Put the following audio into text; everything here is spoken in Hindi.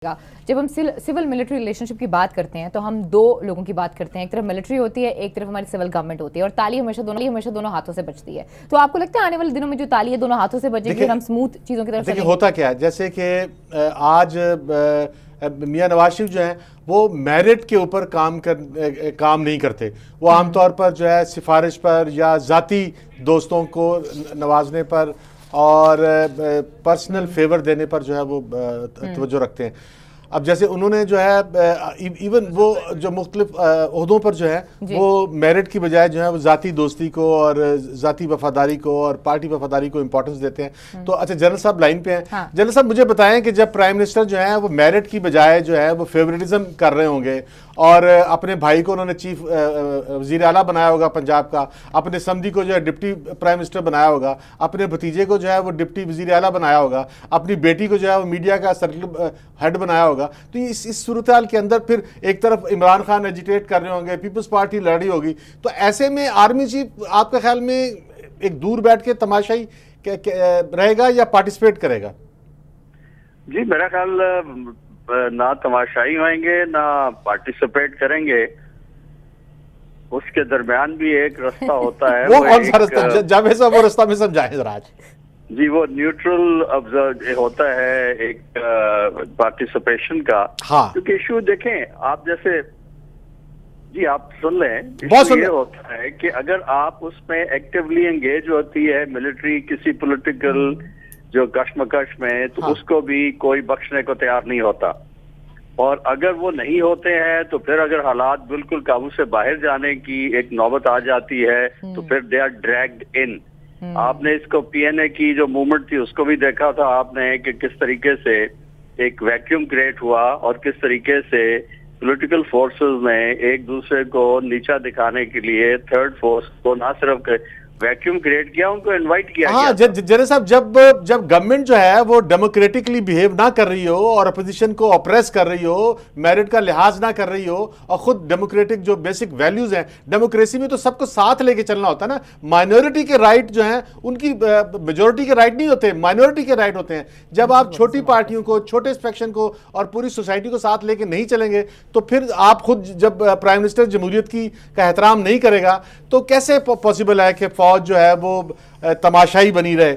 का। जब हम सिविल मिलिट्री रिलेशनशिप की बात करते हैं तो हम दो लोगों की बात करते हैं, एक तरफ मिलिट्री होती है, एक तरफ हमारी सिविल गवर्नमेंट होती है, और ताली हमेशा दोनों हाथों से बजती है। तो आपको लगता है आने वाले दिनों में जो ताली है दोनों हाथों से बजेगी और हम स्मूथ चीजों की तरफ देखिए चलेंगे? होता क्या है, जैसे कि आज मियां नवाज शरीफ जो हैं वो मेरिट के ऊपर काम नहीं करते। वो आमतौर पर जो है सिफारिश पर या ज़ाती दोस्तों को नवाजने पर और पर्सनल फेवर देने पर जो है वो तवज्जो रखते हैं। अब जैसे उन्होंने जो है इवन वो जो मुख्तलिफ ओहदों पर जो है वो मेरिट की बजाय जो है वो ज़ाती दोस्ती को और ज़ाती वफादारी को और पार्टी वफादारी को इंपॉर्टेंस देते हैं। तो अच्छा, जनरल साहब लाइन पे हैं। हाँ। जनरल साहब मुझे बताएं कि जब प्राइम मिनिस्टर जो है वो मेरिट की बजाय जो है वो फेवरेटिज्म कर रहे होंगे और अपने भाई को उन्होंने चीफ वजीर आला बनाया होगा पंजाब का, अपने समधी को जो है डिप्टी प्राइम मिनिस्टर बनाया होगा, अपने भतीजे को जो है वो डिप्टी वजीर आला बनाया होगा, अपनी बेटी को जो है वो मीडिया का सर्कल हेड बनाया होगा, तो इस सूरत हाल के अंदर फिर एक तरफ इमरान खान एजिटेट कर रहे होंगे, पीपल्स पार्टी लड़ रही होगी, तो ऐसे में आर्मी चीफ आपके ख्याल में एक दूर बैठ के तमाशाई रहेगा या पार्टिसिपेट करेगा? जी, मेरा ख्याल ना तमाशाई होंगे ना पार्टिसिपेट करेंगे, उसके दरमियान भी एक रास्ता होता है। वो कौन सा रास्ता? जावेद साहब वो रास्ता में समझाएं जरा आज। जी, वो न्यूट्रल ऑब्जर्व होता है एक पार्टिसिपेशन का। हाँ। क्योंकि इशू देखें आप, जैसे जी आप सुन लें, इशू ये होता है कि अगर आप उसमें एक्टिवली एंगेज होती है मिलिट्री किसी पॉलिटिकल जो कश्मकश में, तो हाँ। उसको भी कोई बख्शने को तैयार नहीं होता। और अगर वो नहीं होते हैं तो फिर अगर हालात बिल्कुल काबू से बाहर जाने की एक नौबत आ जाती है तो फिर दे आर ड्रैग्ड इन। आपने इसको पीएनए की जो मूवमेंट थी उसको भी देखा था आपने कि किस तरीके से एक वैक्यूम क्रिएट हुआ और किस तरीके से पॉलिटिकल फोर्सेस ने एक दूसरे को नीचा दिखाने के लिए थर्ड फोर्स को ना सिर्फ वैक्यूम क्रिएट किया, उनको इनवाइट किया। हाँ, जरा साहब, जब गवर्नमेंट जो है वो डेमोक्रेटिकली बिहेव ना कर रही हो और अपोजिशन को ऑप्रेस कर रही हो, मेरिट का लिहाज ना कर रही हो, और खुद डेमोक्रेटिक जो बेसिक वैल्यूज हैं, डेमोक्रेसी में तो सबको साथ लेके चलना होता है ना। माइनॉरिटी के राइट जो हैं उनकी मेजोरिटी के राइट नहीं होते, माइनॉरिटी के राइट होते हैं। जब आप छोटी पार्टियों को, छोटे सेक्शन को और पूरी सोसाइटी को साथ लेके नहीं चलेंगे तो फिर आप खुद जब प्राइम मिनिस्टर जमहूरियत का एहतराम नहीं करेगा तो कैसे पॉसिबल है कि फौज जो है वो तमाशाई बनी रहे?